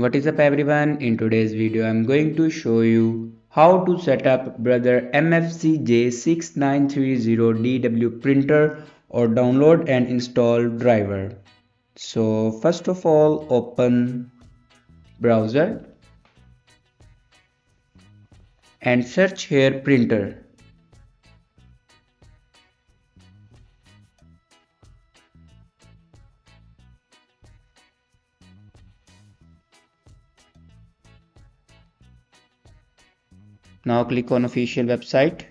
What is up everyone, in today's video I'm going to show you how to set up brother MFC J6930DW printer or download and install driver. So first of all, open browser and search here printer. Now click on official website.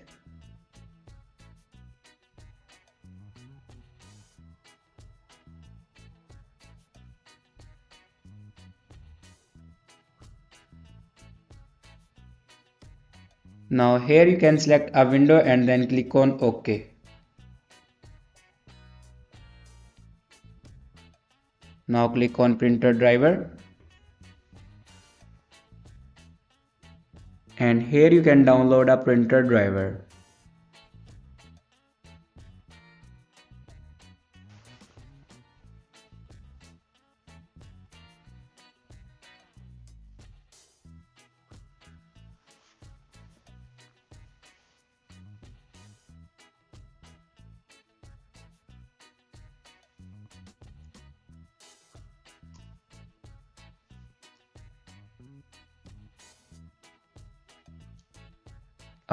Now here you can select a window and then click on OK. Now click on printer driver. And here you can download a printer driver.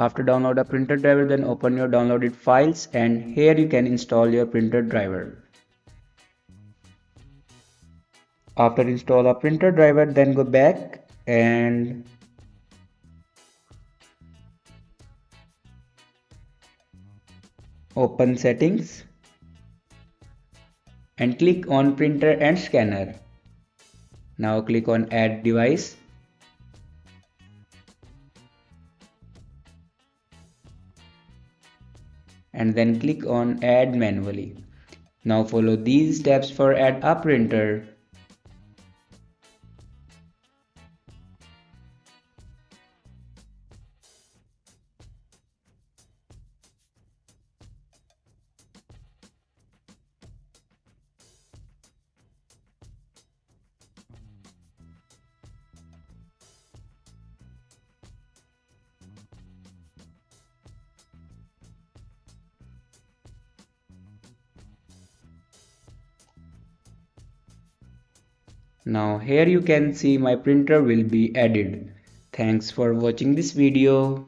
After download a printer driver, then open your downloaded files and here you can install your printer driver. After install a printer driver, then go back and open settings and click on printer and scanner. Now click on add device. And then click on add manually. Now follow these steps for add a printer. Now here you can see my printer will be added. Thanks for watching this video.